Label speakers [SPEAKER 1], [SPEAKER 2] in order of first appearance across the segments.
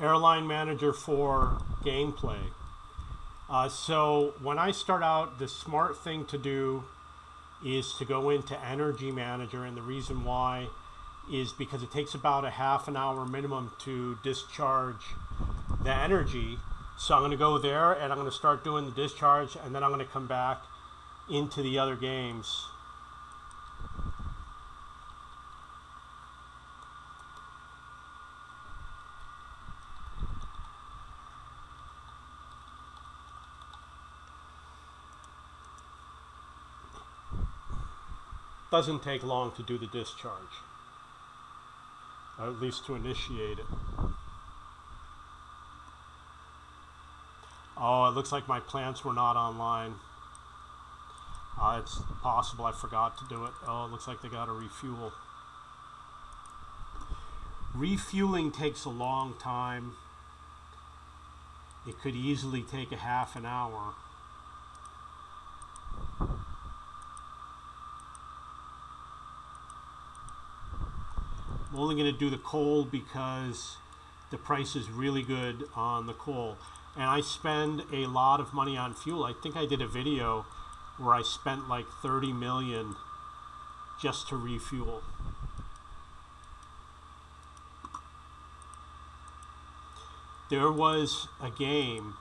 [SPEAKER 1] Airline Manager for gameplay. So when I start out, the smart thing to do is to go into Energy Manager, and the reason why is because it takes about a half an hour minimum to discharge the energy. So I'm going to go there and I'm going to start doing the discharge, and then I'm going to come back into the other games. Doesn't take long to do the discharge, or at least to initiate it. Oh, it looks like my plants were not online. It's possible I forgot to do it. Oh, it looks like they got to refuel. Refueling takes a long time. It could easily take a half an hour. I'm only going to do the coal because the price is really good on the coal. And I spend a lot of money on fuel. I think I did a video where I spent like 30 million just to refuel. There was a game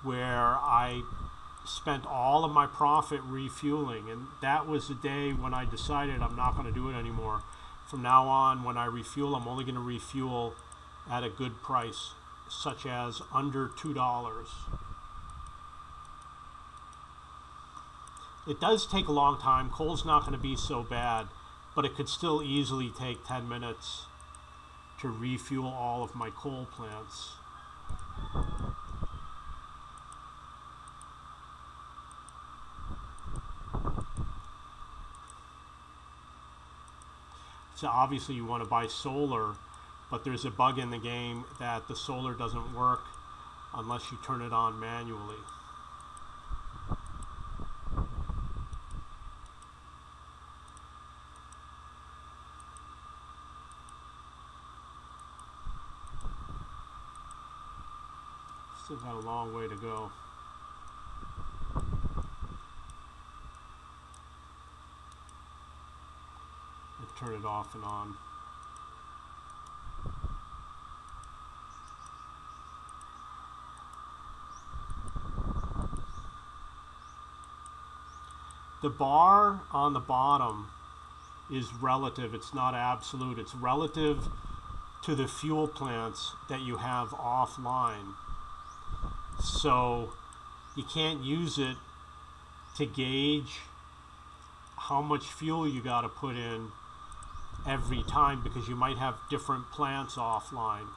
[SPEAKER 1] where I spent all of my profit refueling, and that was the day when I decided I'm not going to do it anymore. From now on, when I refuel, I'm only going to refuel at a good price, such as under $2. It does take a long time. Coal's not going to be so bad, but it could still easily take 10 minutes to refuel all of my coal plants. So obviously you want to buy solar, but there's a bug in the game that the solar doesn't work unless you turn it on manually. Still got a long way to go. Turn it off and on. The bar on the bottom is relative. It's not absolute. It's relative to the fuel plants that you have offline. So you can't use it to gauge how much fuel you got to put in every time, because you might have different plants offline.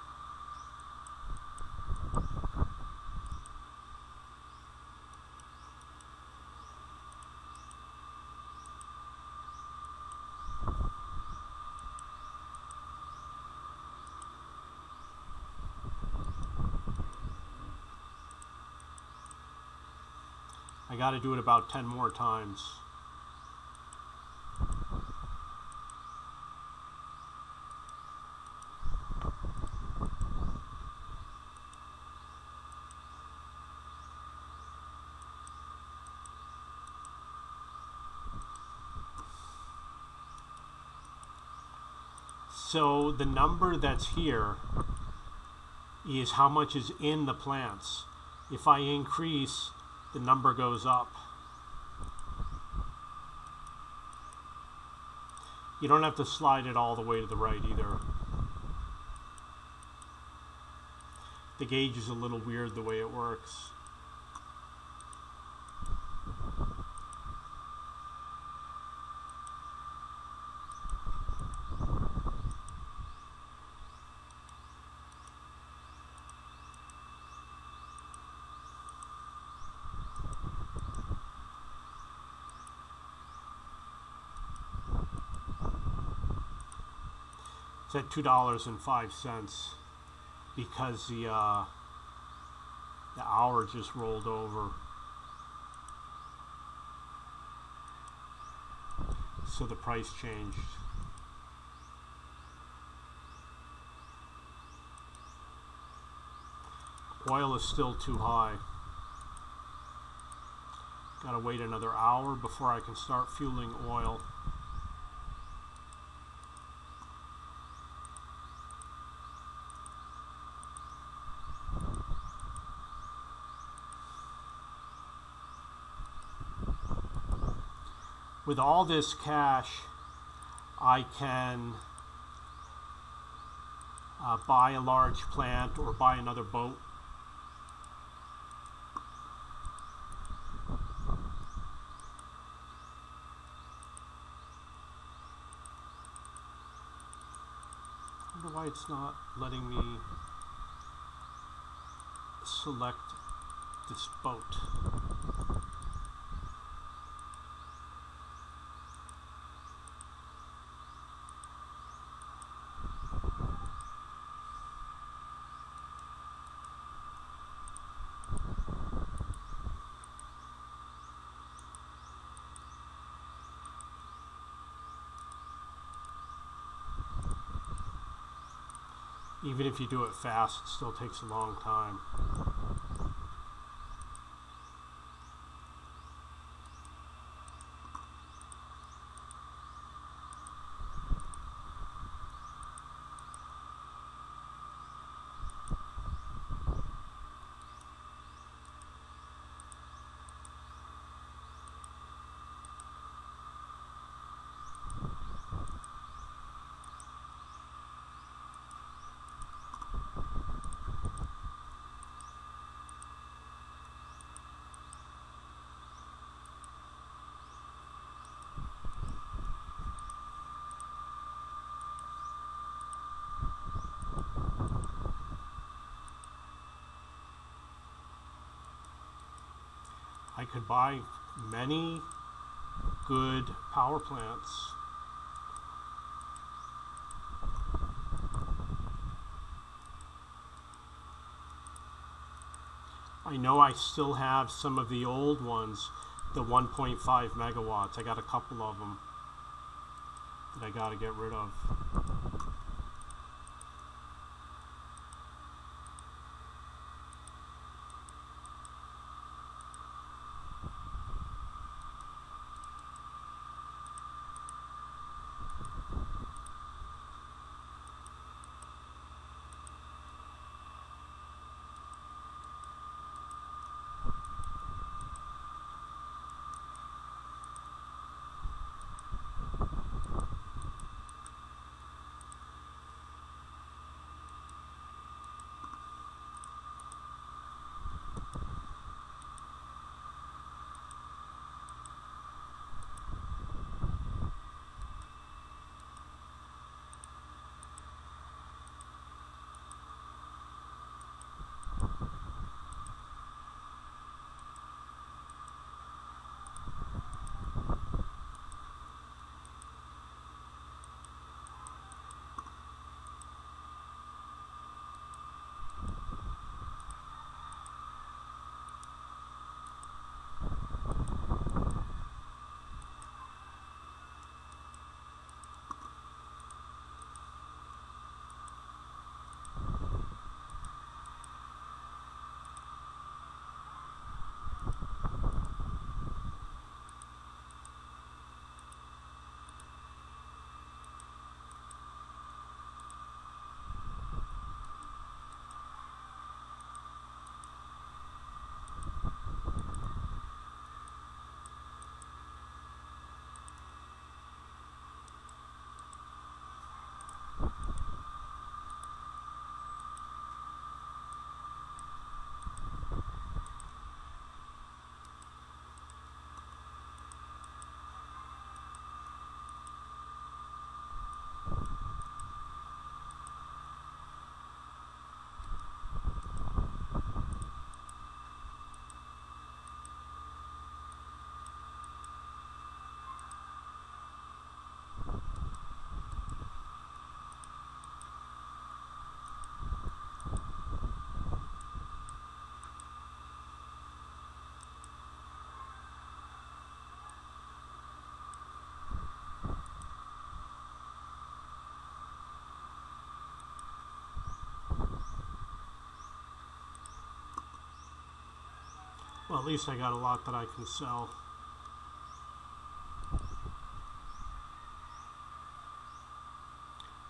[SPEAKER 1] I got to do it about 10 more times. So the number that's here is how much is in the plants. If I increase, the number goes up. You don't have to slide it all the way to the right either. The gauge is a little weird the way it works. It's at $2.05 because the hour just rolled over. So the price changed. Oil is still too high. Gotta wait another hour before I can start fueling oil. With all this cash, I can buy a large plant or buy another boat. I wonder why it's not letting me select this boat. Even if you do it fast, it still takes a long time. I could buy many good power plants. I know I still have some of the old ones, the 1.5 megawatts. I got a couple of them that I got to get rid of. Well, at least I got a lot that I can sell.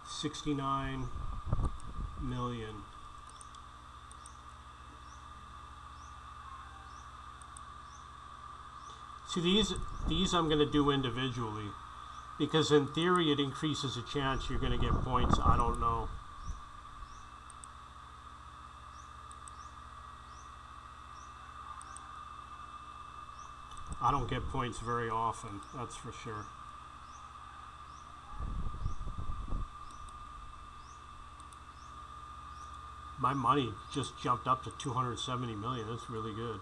[SPEAKER 1] $69 million. See, these I'm going to do individually, because in theory it increases the chance you're going to get points. I don't know. I don't get points very often, that's for sure. My money just jumped up to 270 million. That's really good.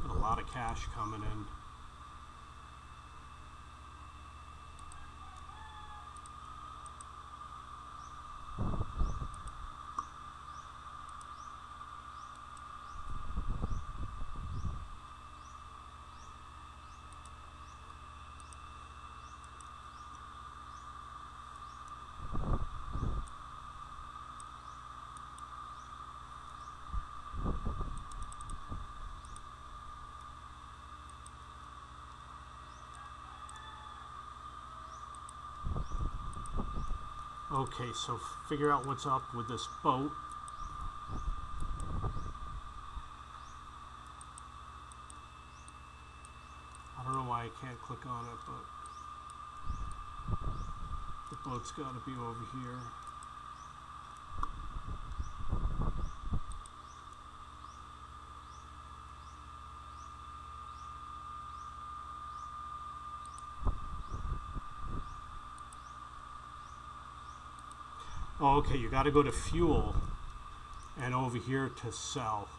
[SPEAKER 1] Got a lot of cash coming in. Okay, so figure out what's up with this boat. I don't know why I can't click on it, but the boat's got to be over here. Oh, okay, you got to go to fuel and over here to sell.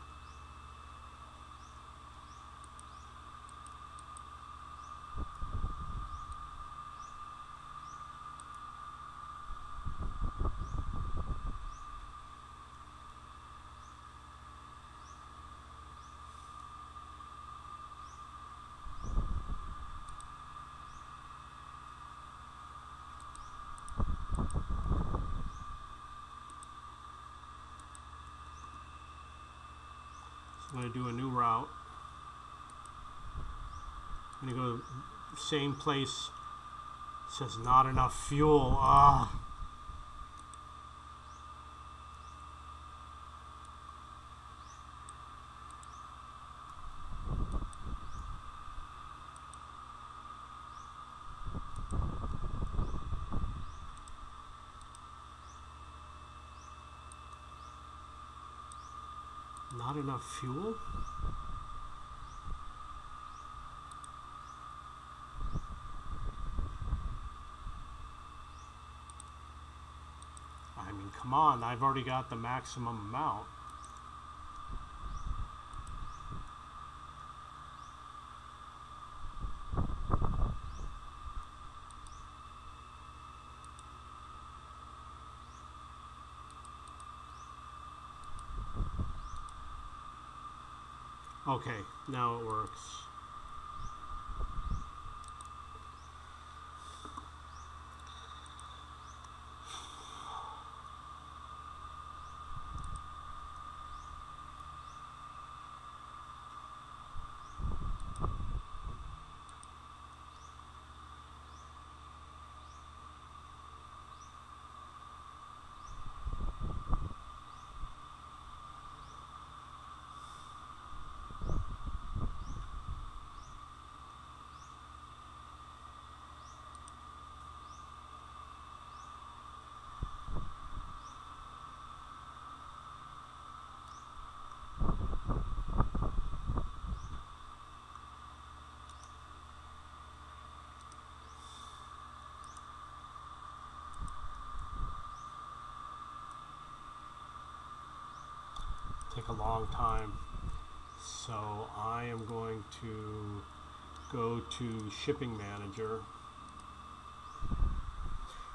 [SPEAKER 1] I'm going to do a new route. I'm going to go to the same place. It says not enough fuel. Ah. Not enough fuel? I mean, come on, I've already got the maximum amount. Okay, now it works. Take a long time. So I am going to go to Shipping Manager.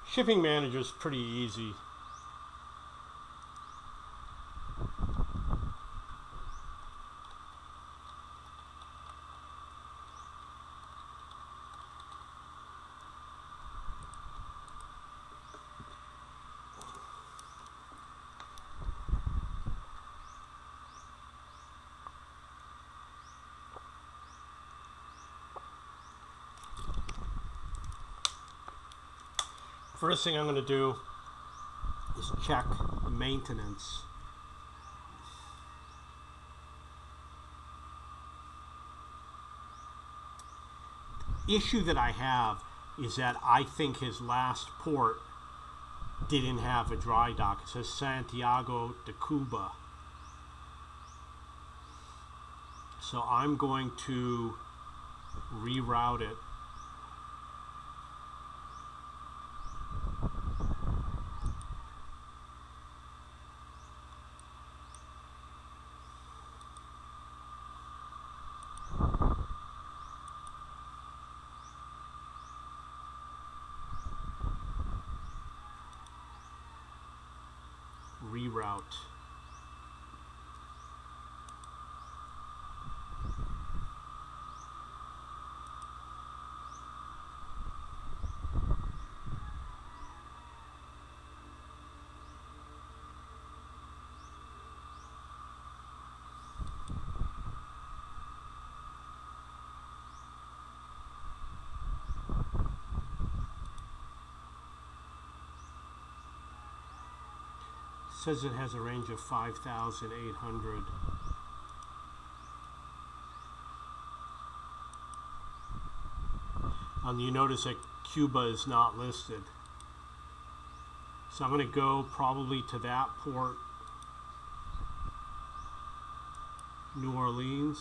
[SPEAKER 1] Shipping Manager is pretty easy. First thing I'm going to do is check the maintenance. Issue that I have is that I think his last port didn't have a dry dock. It says Santiago de Cuba. So I'm going to reroute it. Reroute. Says it has a range of 5,800. You notice that Cuba is not listed. So I'm going to go probably to that port, New Orleans,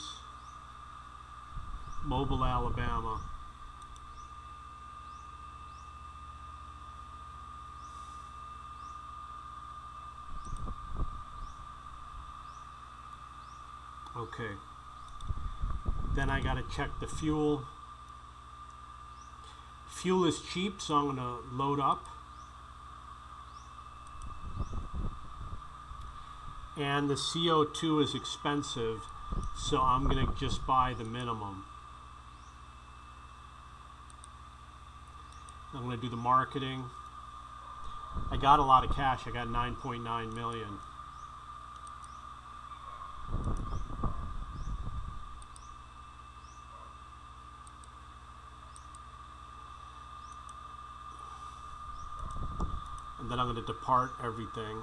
[SPEAKER 1] Mobile, Alabama. Okay, then I got to check the fuel. Fuel is cheap, so I'm going to load up. And the CO2 is expensive, so I'm going to just buy the minimum. I'm going to do the marketing. I got a lot of cash. I got 9.9 million. And then I'm going to depart everything.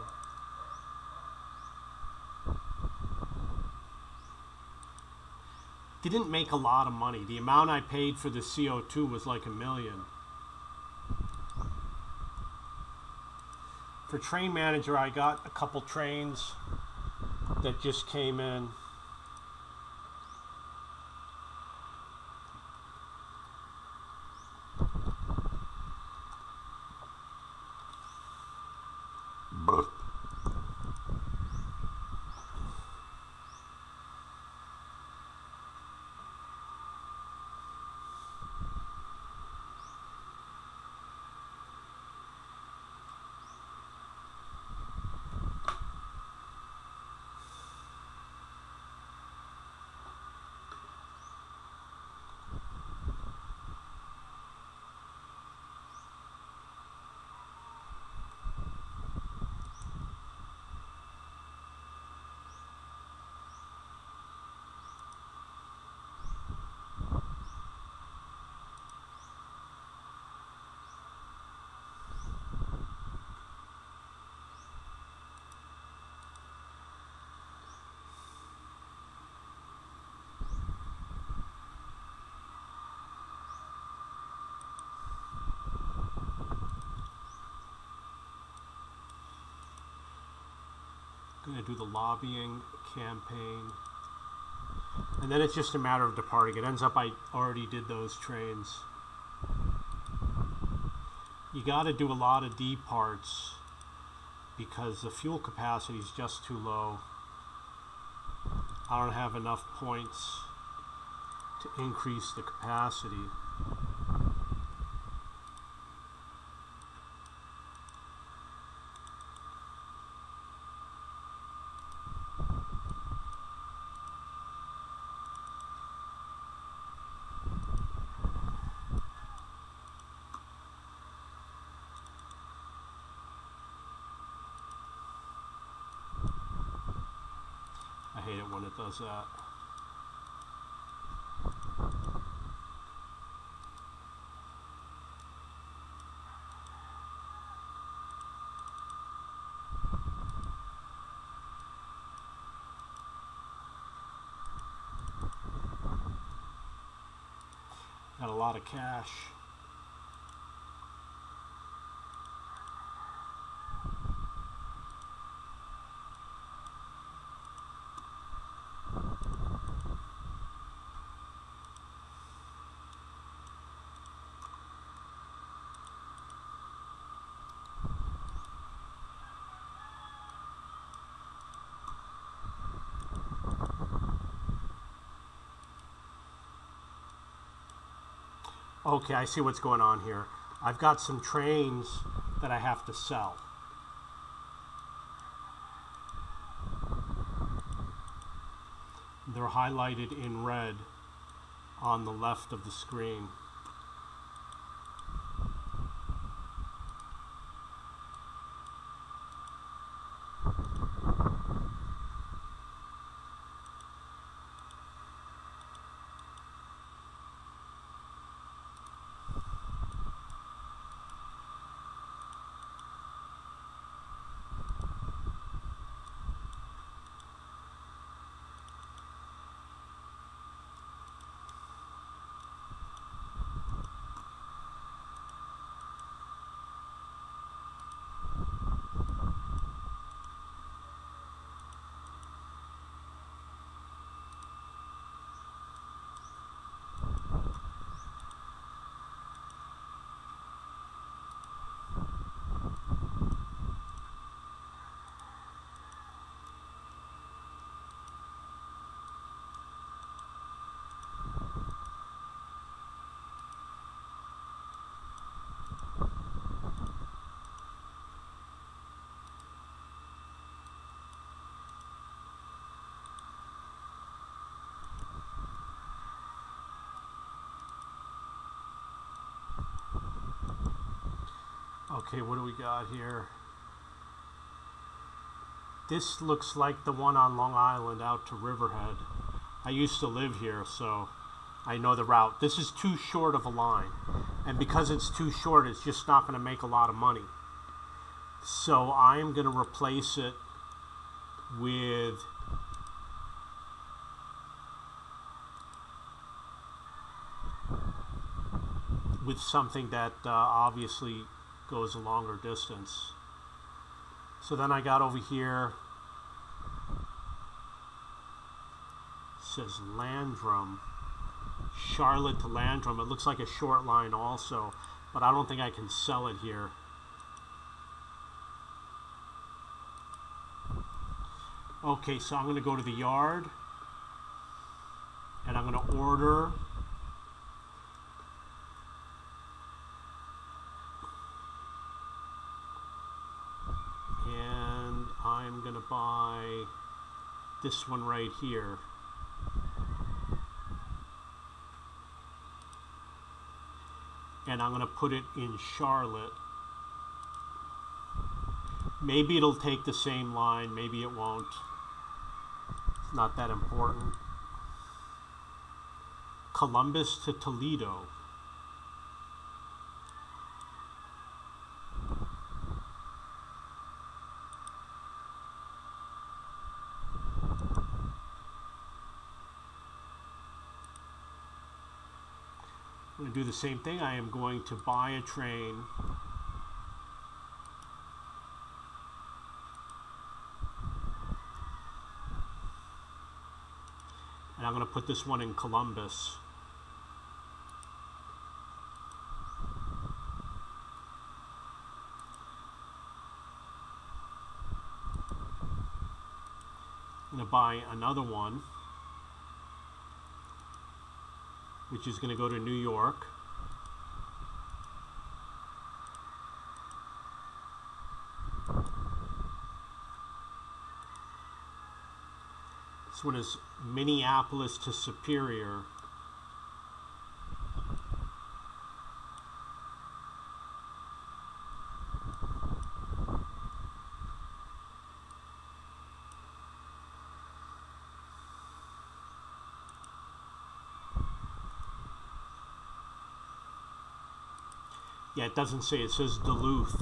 [SPEAKER 1] Didn't make a lot of money. The amount I paid for the CO2 was like $1 million. For train manager, I got a couple trains that just came in. Going to do the lobbying campaign, and then it's just a matter of departing. It ends up I already did those trains. You got to do a lot of departs because the fuel capacity is just too low. I don't have enough points to increase the capacity. I hate it when it does that. Got a lot of cash. Okay, I see what's going on here. I've got some trains that I have to sell. They're highlighted in red on the left of the screen. Okay, what do we got here? This looks like the one on Long Island out to Riverhead. I used to live here, so I know the route. This is too short of a line. And because it's too short, it's just not going to make a lot of money. So I'm going to replace it with something that obviously goes a longer distance. So then I got over here, it says Landrum, Charlotte to Landrum. It looks like a short line also, but I don't think I can sell it here. Okay, so I'm going to go to the yard and I'm going to order I'm going to buy this one right here. And I'm going to put it in Charlotte. Maybe it'll take the same line, maybe it won't. It's not that important. Columbus to Toledo. I'm going to do the same thing. I am going to buy a train and I'm going to put this one in Columbus. I'm going to buy another one, which is going to go to New York. This one is Minneapolis to Superior. Yeah, it doesn't say. It says Duluth.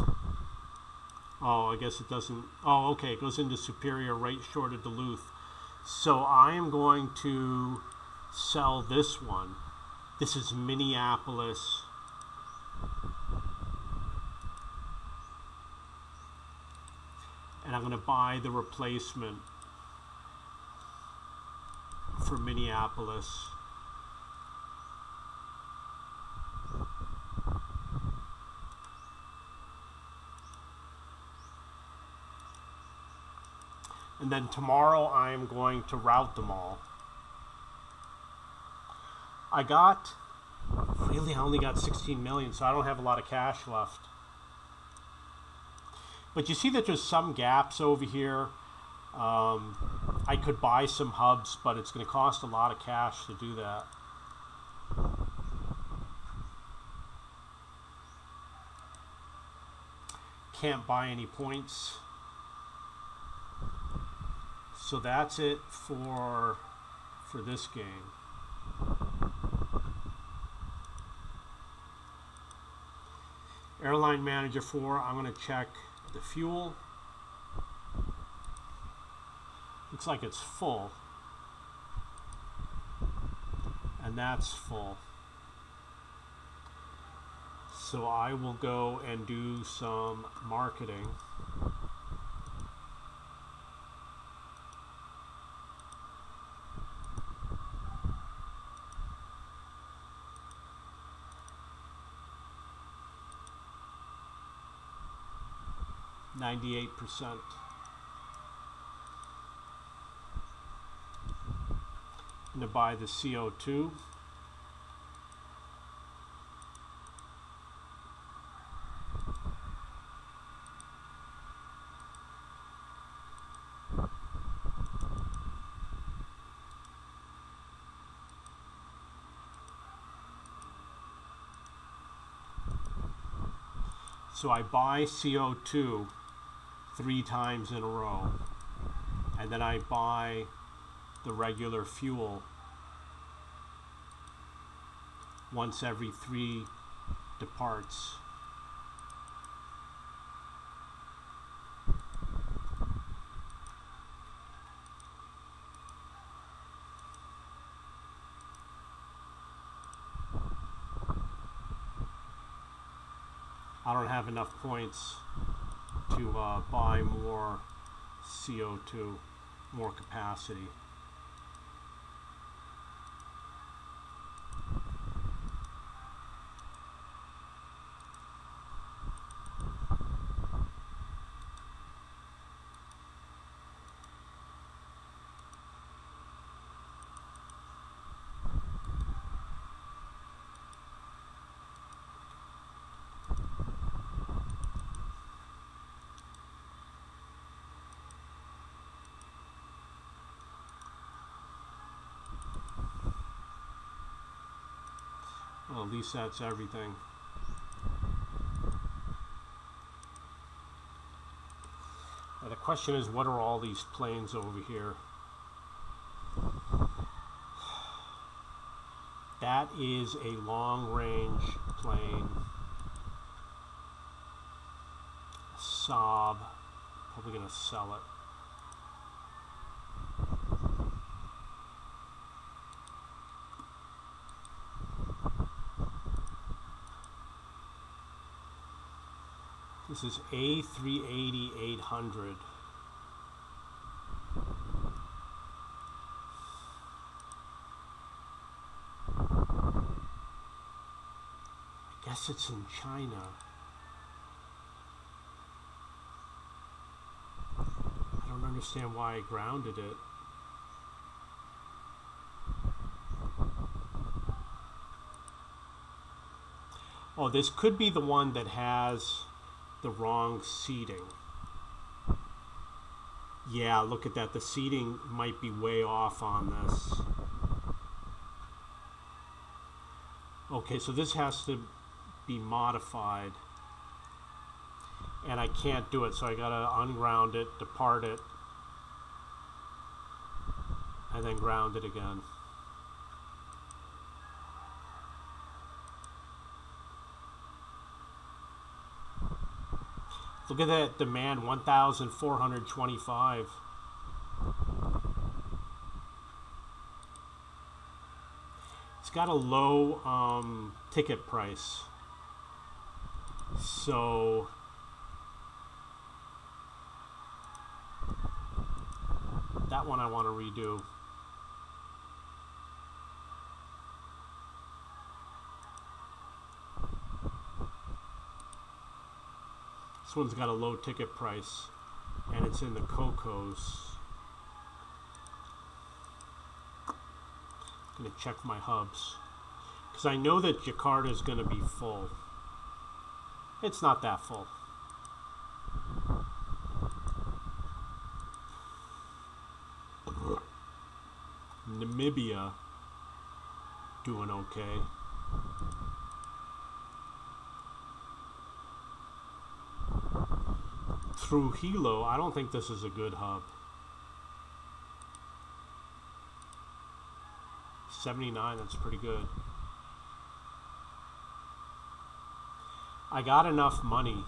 [SPEAKER 1] Oh, I guess it doesn't. Oh, okay. It goes into Superior right short of Duluth. So I am going to sell this one. This is Minneapolis. And I'm going to buy the replacement for Minneapolis. And then tomorrow I'm going to route them all. I only got 16 million, so I don't have a lot of cash left. But you see that there's some gaps over here. I could buy some hubs, but it's going to cost a lot of cash to do that. Can't buy any points. So that's it for this game. Airline Manager 4, I'm going to check the fuel. Looks like it's full. And that's full. So I will go and do some marketing. %98. I'm going to buy the CO2. So I buy CO2 3 times in a row, and then I buy the regular fuel once every 3 departs. I don't have enough points to buy more CO2, more capacity. Well, at least that's everything. Now the question is, what are all these planes over here? That is a long-range plane. Saab. Probably going to sell it. This is A380-800. I guess it's in China. I don't understand why I grounded it. Oh, this could be the one that has the wrong seating. Yeah, look at that. The seating might be way off on this. Okay, so this has to be modified. And I can't do it, so I gotta unground it, depart it, and then ground it again. Look at that demand, 1,425. It's got a low ticket price. So that one I want to redo. This one's got a low ticket price, and it's in the Cocos. I'm going to check my hubs, because I know that Jakarta is going to be full. It's not that full. Namibia, doing okay. Trujillo, I don't think this is a good hub. 79, that's pretty good. I got enough money.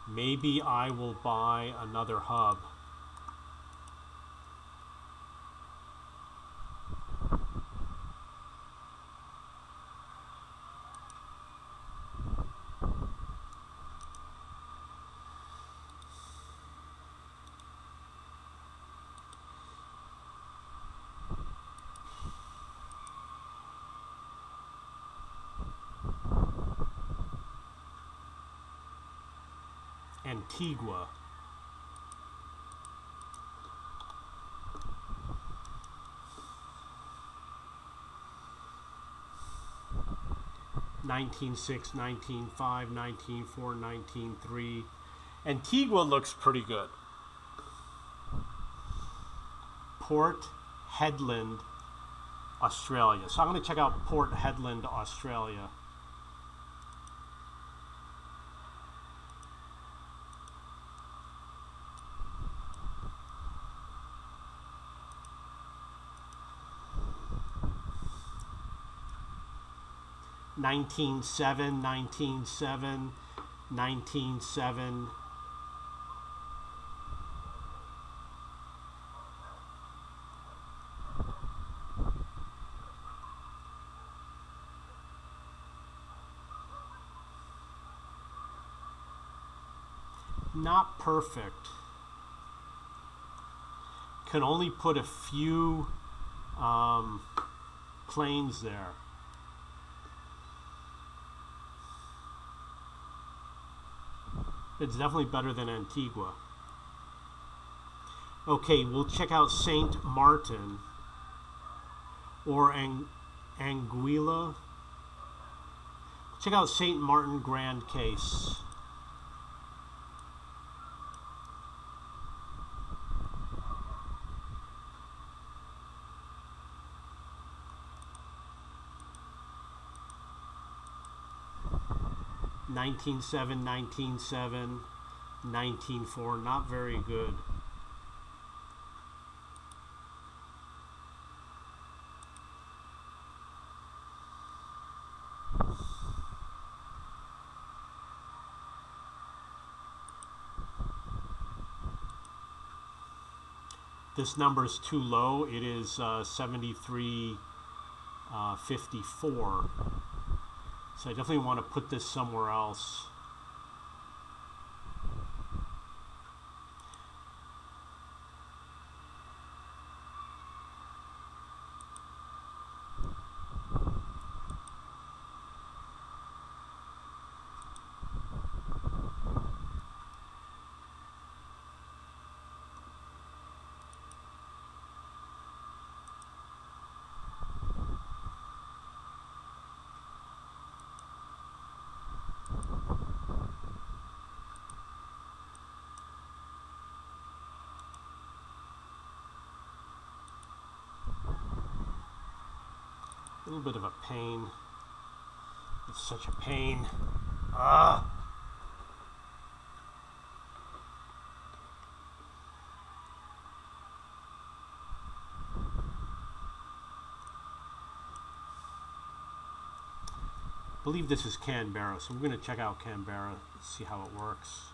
[SPEAKER 1] Maybe I will buy another hub. Antigua. $19.6, $19.5, $19.4, $19.3. Antigua looks pretty good. Port Hedland, Australia. So I'm going to check out Port Hedland, Australia. $19.7, $19.7, $19.7. Not perfect. Can only put a few planes there. It's definitely better than Antigua. Okay, we'll check out Saint Martin or Anguilla. Check out Saint Martin Grand Case. $19.7, $19.7, $19.4, not very good. This number is too low. It is 73.54. So I definitely want to put this somewhere else. A little bit of a pain. It's such a pain. I believe this is Canberra, so we're going to check out Canberra, see how it works.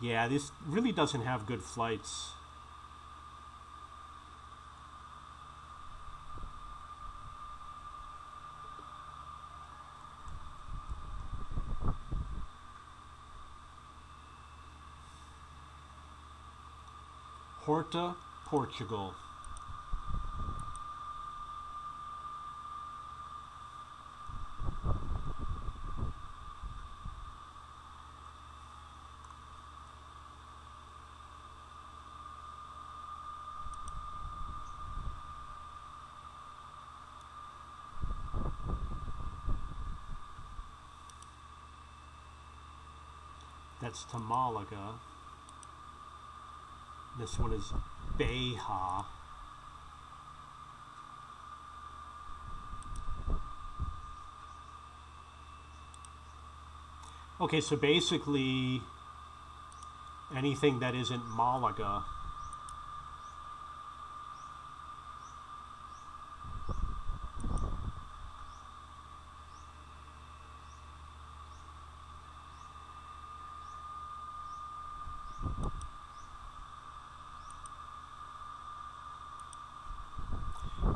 [SPEAKER 1] Yeah, this really doesn't have good flights. Horta, Portugal. That's to Malaga. This one is Beja. Okay, so basically anything that isn't Malaga.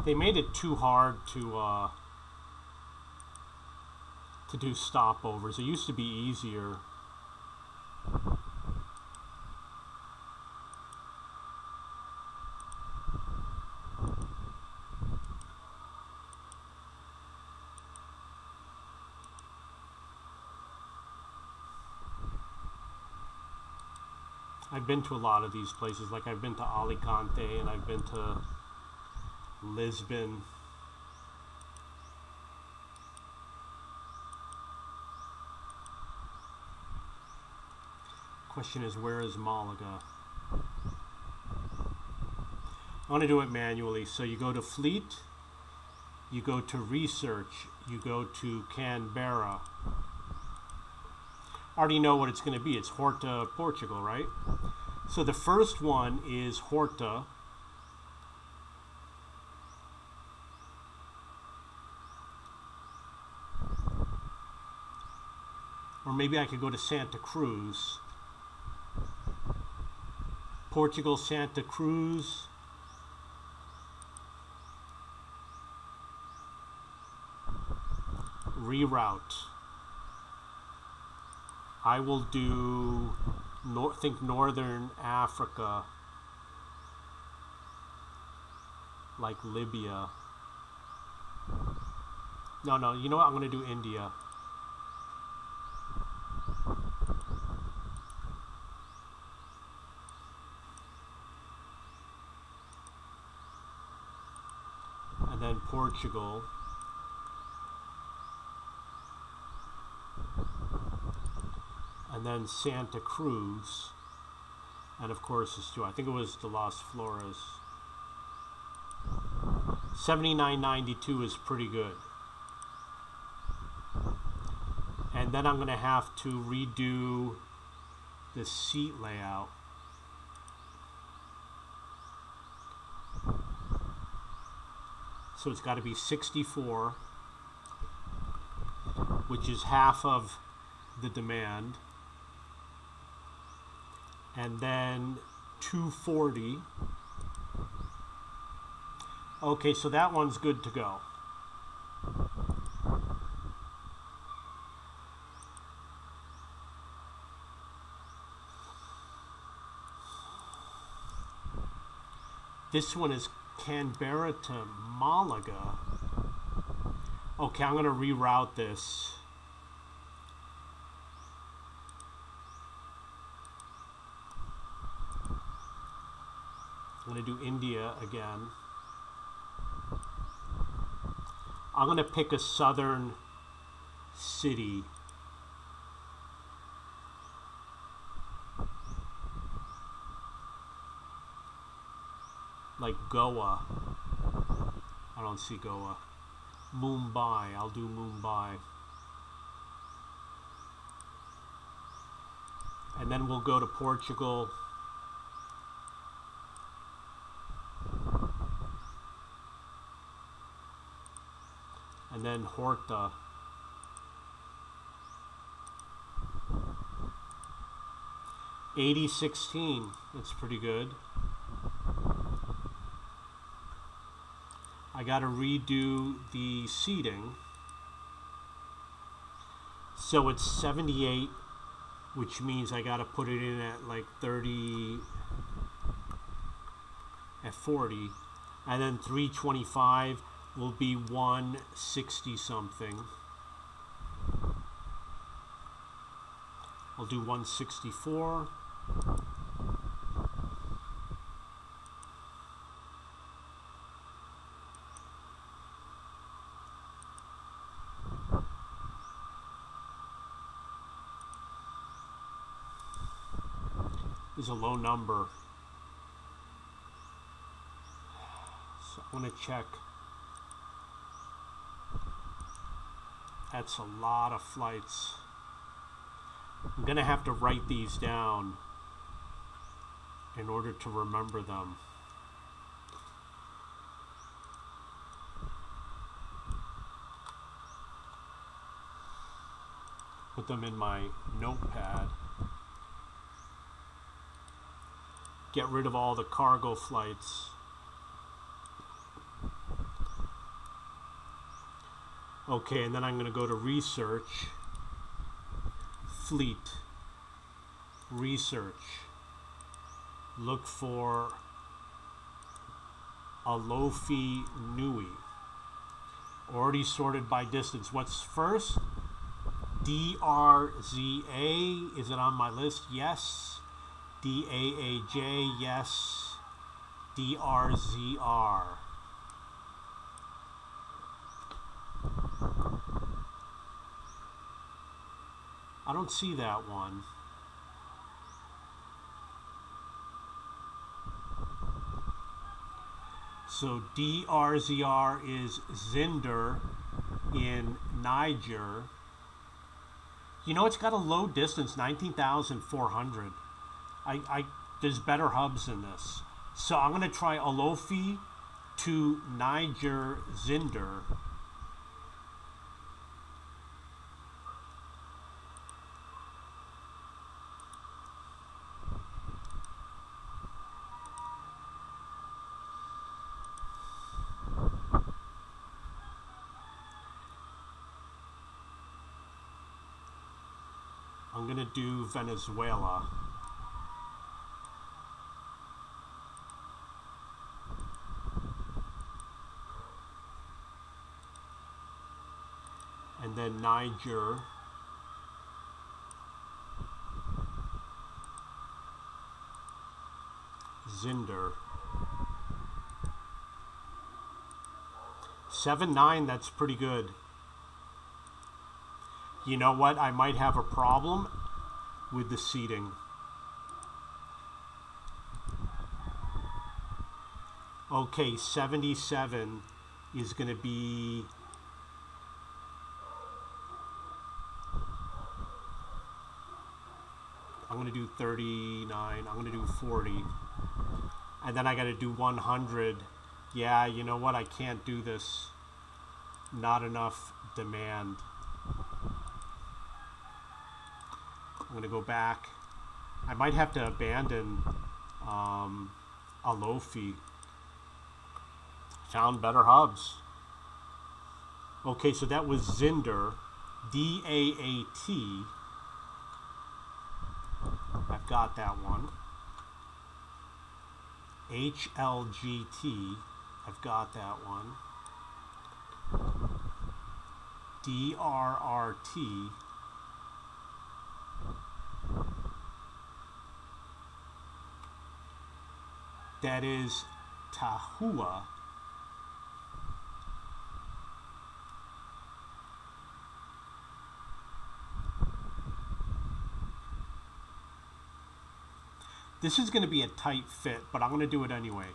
[SPEAKER 1] They made it too hard to do stopovers. It used to be easier. I've been to a lot of these places. Like I've been to Alicante and I've been to Lisbon. Question is, where is Malaga? I want to do it manually. So you go to Fleet, you go to Research, you go to Canberra. I already know what it's going to be. It's Horta, Portugal, right? So the first one is Horta. Or maybe I could go to Santa Cruz. Portugal, Santa Cruz. Reroute. I will do, think Northern Africa, like Libya. No, you know what? I'm going to do India. And then Portugal. And then Santa Cruz, and of course it's two. I think it was the Las Flores. 79.92 is pretty good. And then I'm going to have to redo the seat layout. So it's got to be 64, which is half of the demand. And then 240. Okay, so that one's good to go. This one is Canberra to Malaga. Okay, I'm going to reroute this. I'm going to do India again. I'm going to pick a southern city. Like Goa. I don't see Goa. Mumbai. I'll do Mumbai. And then we'll go to Portugal. And then Horta. 80-16. That's pretty good. I got to redo the seating. So it's 78, which means I got to put it in at like 30, at 40. And then 325 will be 160 something. I'll do 164. Is a low number. So I'm going to check. That's a lot of flights. I'm going to have to write these down in order to remember them. Put them in my notepad. Get rid of all the cargo flights. Okay, and then I'm going to go to research, fleet, research. Look for Alofi Nui. Already sorted by distance. What's first? DRZA. Is it on my list? Yes. DAAJ, yes. DRZR. I don't see that one. So DRZR is Zinder in Niger. You know, it's got a low distance, 19,400. There's better hubs than this. So I'm going to try Alofi to Niger Zinder. I'm going to do Venezuela. And then Niger. Zinder. 7-9, that's pretty good. You know what? I might have a problem with the seating. Okay, 77 is going to be... I'm going to do 39. I'm going to do 40. And then I got to do 100. Yeah, you know what? I can't do this. Not enough demand. I'm going to go back. I might have to abandon Alofi. Found better hubs. Okay, so that was Zinder. DAAT. I've got that one. HLGT. I've got that one. DRRT. That is Tahua. This is going to be a tight fit, but I'm going to do it anyway.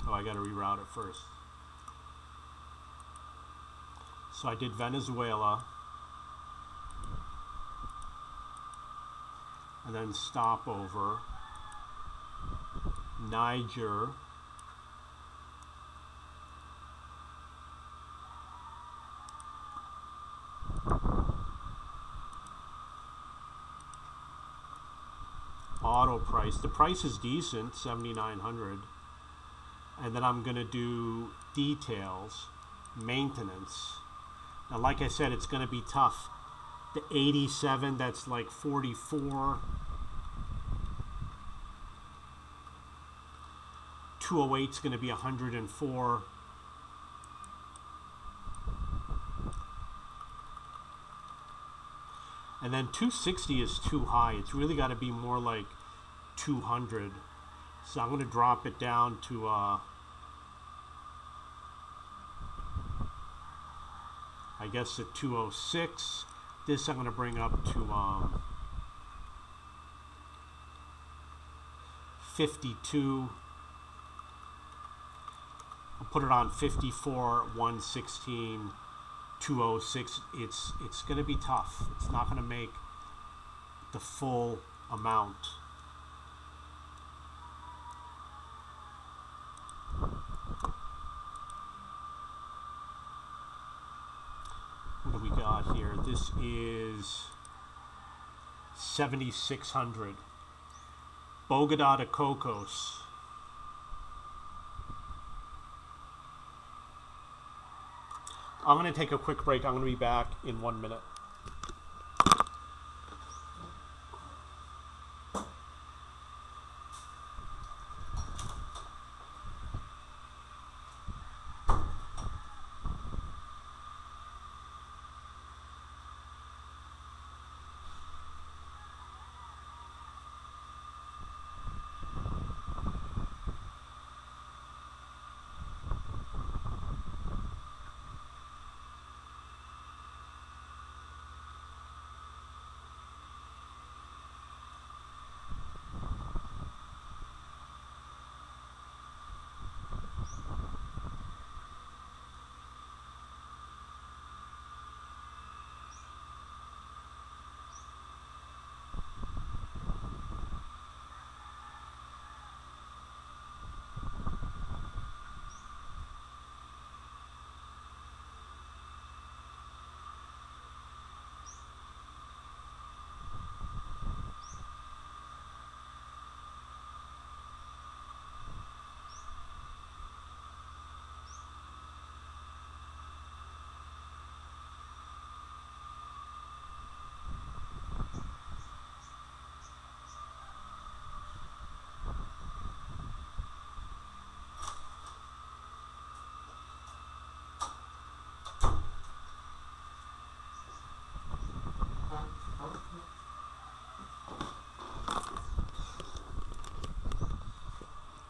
[SPEAKER 1] Oh, I got to reroute it first. So I did Venezuela. And then stopover. Niger. auto price. The price is decent, 7,900. And then I'm going to do details, maintenance. Now, like I said, it's going to be tough. The 87, that's like 44. 208 is going to be 104. And then 260 is too high. It's really got to be more like 200. So I'm going to drop it down to I guess at 206. This I'm going to bring up to 52. I'll put it on 54, 116, 206. It's going to be tough. It's not going to make the full amount. What do we got here? This is 7,600. Bogota to Cocos. I'm going to take a quick break. I'm going to be back in 1 minute.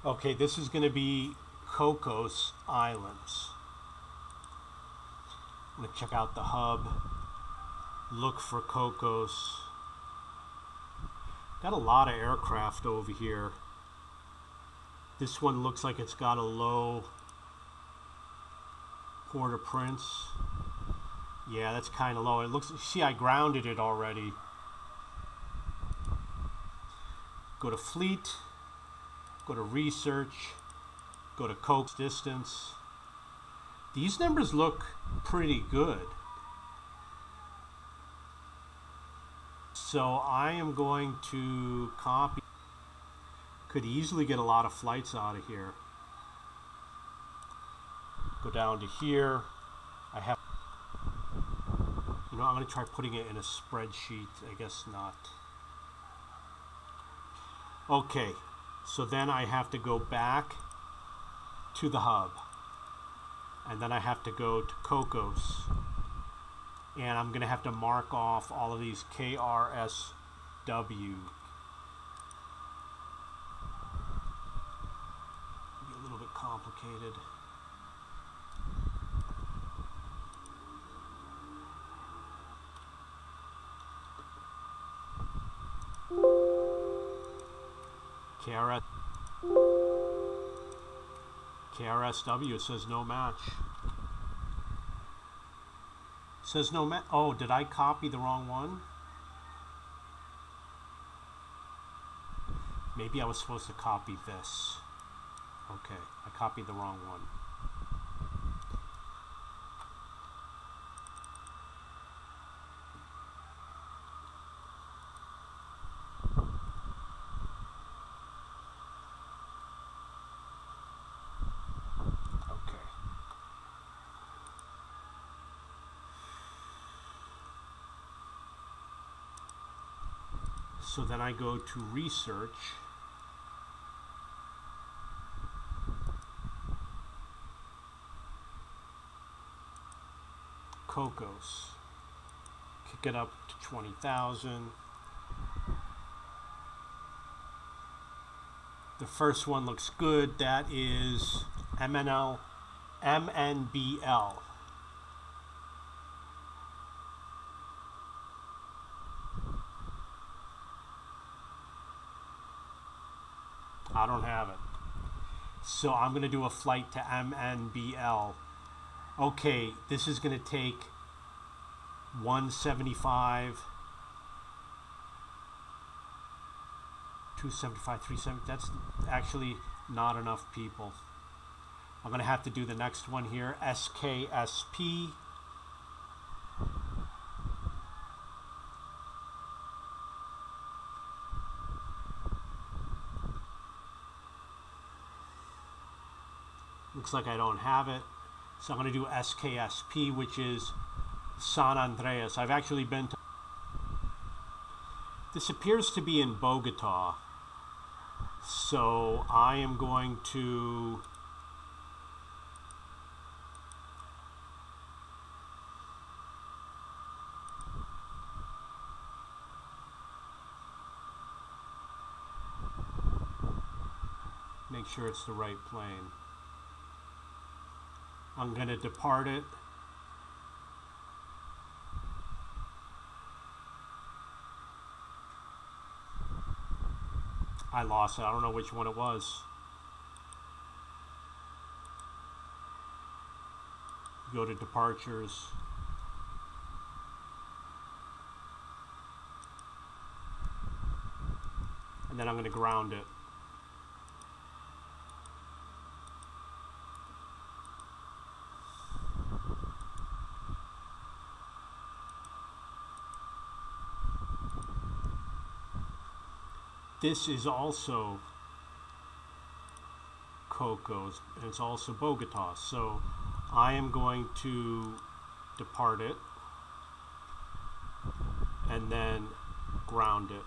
[SPEAKER 1] Okay, this is going to be Cocos Islands. I'm going to check out the hub, look for Cocos. Got a lot of aircraft over here. This one looks like it's got a low Port-au-Prince. Yeah, that's kind of low. It looks, see, I grounded it already. Go to fleet. Go to research, go to Coke's distance. These numbers look pretty good. So I am going to copy. Could easily get a lot of flights out of here. Go down to here. I have, you know, I'm going to try putting it in a spreadsheet. I guess not. Okay. So then I have to go back to the hub. And then I have to go to Cocos. And I'm going to have to mark off all of these KRSW. Be a little bit complicated. KRSW, it says no match. It says no match. Oh, did I copy the wrong one? Maybe I was supposed to copy this. Okay, I copied the wrong one. So then I go to research. Cocos. Kick it up to 20,000. The first one looks good. That is MNBL. I don't have it. So I'm going to do a flight to MNBL. Okay, this is going to take 175, 275, 370. That's actually not enough people. I'm going to have to do the next one here, SKSP. Looks like I don't have it. So I'm going to do SKSP, which is San Andreas. I've actually been to... This appears to be in Bogota. So I am going to... make sure it's the right plane. I'm going to depart it. I lost it. I don't know which one it was. Go to departures. And then I'm going to ground it. This is also Cocos, and it's also Bogota. So I am going to depart it and then ground it.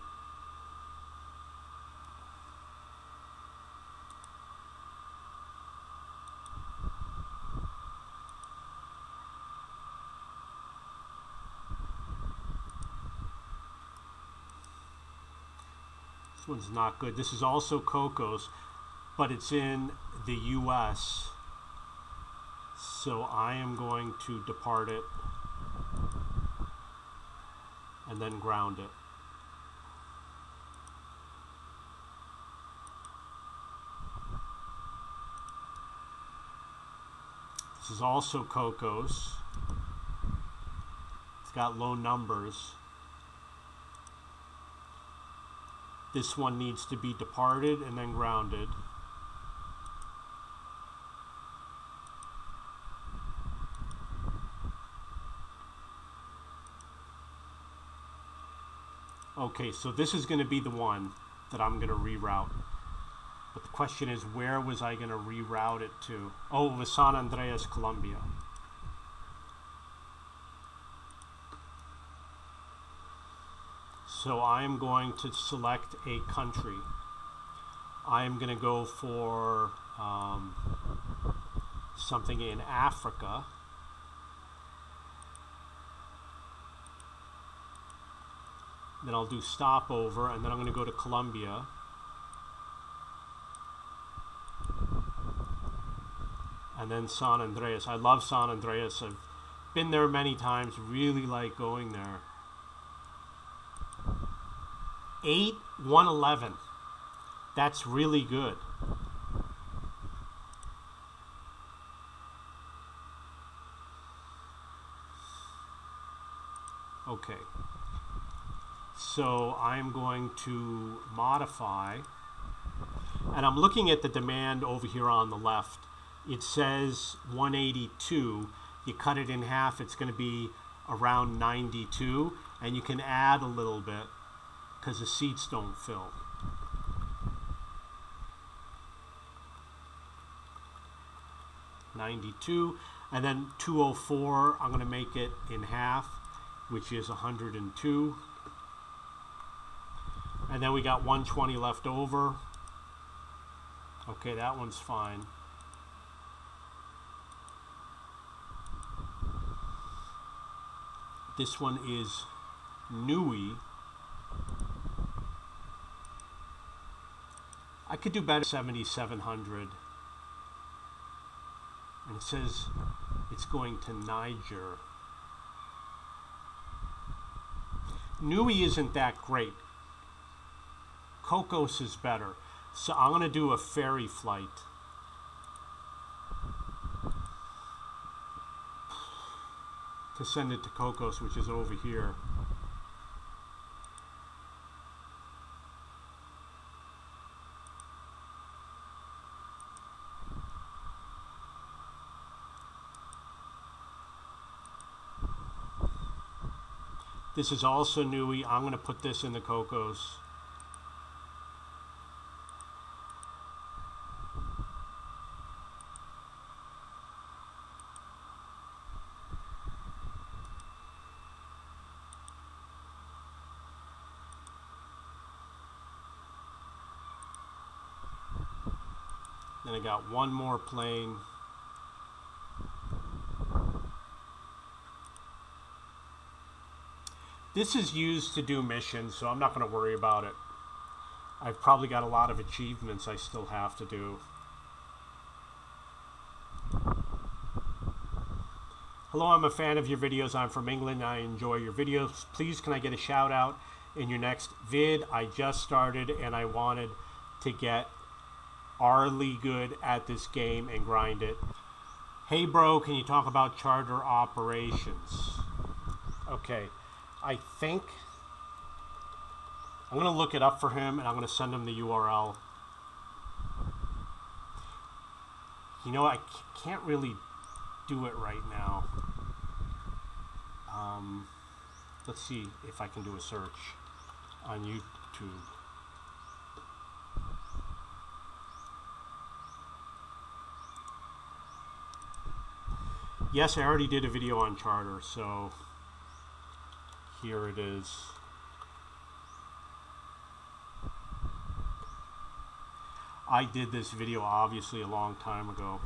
[SPEAKER 1] This one's not good. This is also Cocos, but it's in the US. So I am going to depart it and then ground it. This is also Cocos. It's got low numbers. This one needs to be departed and then grounded. Okay, so this is going to be the one that I'm going to reroute. But the question is, where was I going to reroute it to? Oh, it was San Andreas, Colombia. So I am going to select a country. I am going to go for something in Africa. Then I'll do stopover, and then I'm going to go to Colombia. And then San Andreas. I love San Andreas. I've been there many times. Really like going there. 8-111. That's really good. Okay. So I'm going to modify, and I'm looking at the demand over here on the left. It says 182. You cut it in half, it's going to be around 92, and you can add a little bit because the seats don't fill. $92, and then 204, I'm going to make it in half, which is 102. And then we got 120 left over. Okay, that one's fine. This one is Nui. I could do better. 7,700. And it says it's going to Niger. Nui isn't that great. Cocos is better. So I'm going to do a ferry flight. To send it to Cocos, which is over here. This is also Nui. I'm going to put this in the Cocos. Then I got one more plane. This is used to do missions, so I'm not going to worry about it. I've probably got a lot of achievements I still have to do. Hello, I'm a fan of your videos. I'm from England. I enjoy your videos. Please, can I get a shout out in your next vid? I just started and I wanted to get really good at this game and grind it. Hey bro, can you talk about charter operations? Okay, I think I'm going to look it up for him and I'm going to send him the URL. You know, I can't really do it right now. Let's see if I can do a search on YouTube. Yes, I already did a video on charter, so here it is. I did this video obviously a long time ago,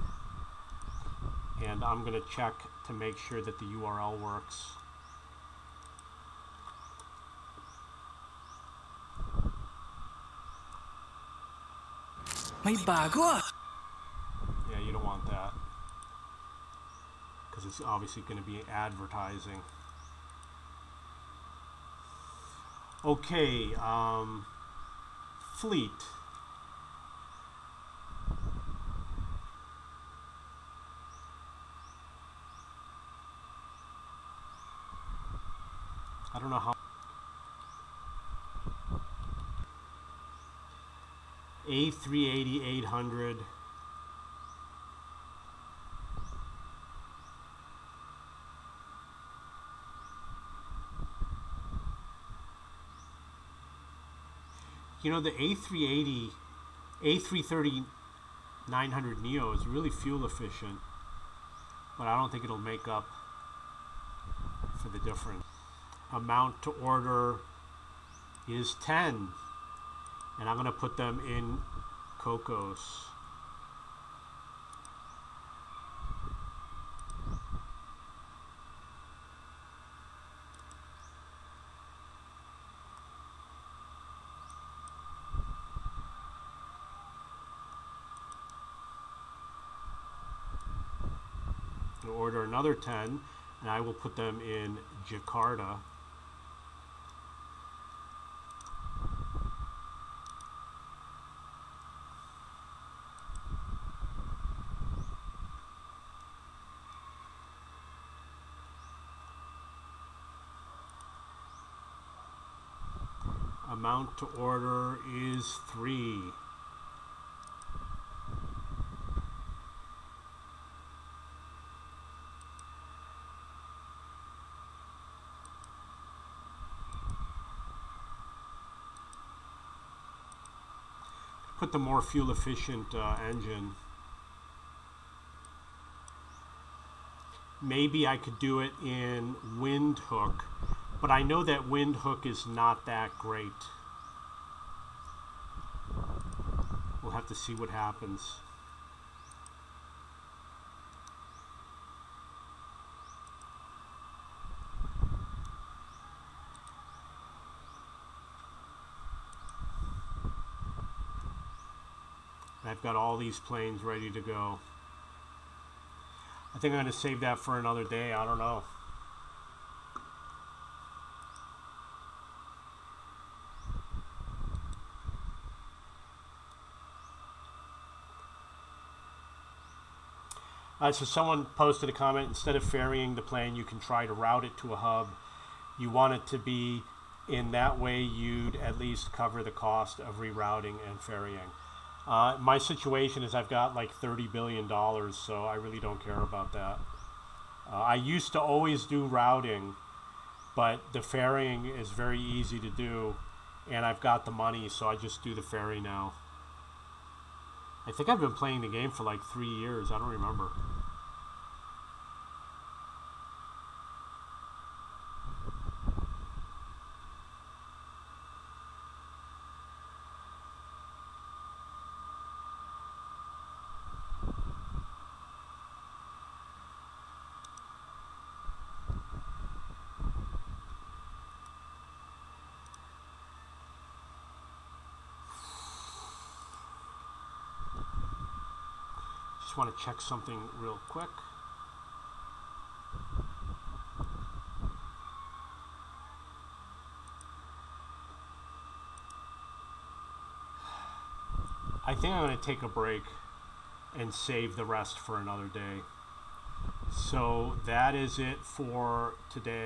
[SPEAKER 1] and I'm going to check to make sure that the URL works.
[SPEAKER 2] May bago ah.
[SPEAKER 1] Yeah, you don't want that, because it's obviously going to be advertising. Okay, fleet. I don't know how. A380-800. You know, the A330-900 Neo is really fuel efficient, but I don't think it'll make up for the difference. Amount to order is 10, and I'm going to put them in Cocos. I'll order another 10, and I will put them in Jakarta. Amount to order is 3. Put the more fuel efficient engine. Maybe I could do it in Windhoek, but I know that Windhoek is not that great. We'll have to see what happens. I've got all these planes ready to go. I think I'm going to save that for another day. I don't know. So someone posted a comment, instead of ferrying the plane, you can try to route it to a hub. You want it to be in that way, you'd at least cover the cost of rerouting and ferrying. My situation is I've got like $30 billion, so I really don't care about that. I used to always do routing, but the ferrying is very easy to do, and I've got the money, so I just do the ferry now. I think I've been playing the game for like 3 years. I don't remember. Just want to check something real quick. I think I'm going to take a break and save the rest for another day. So that is it for today.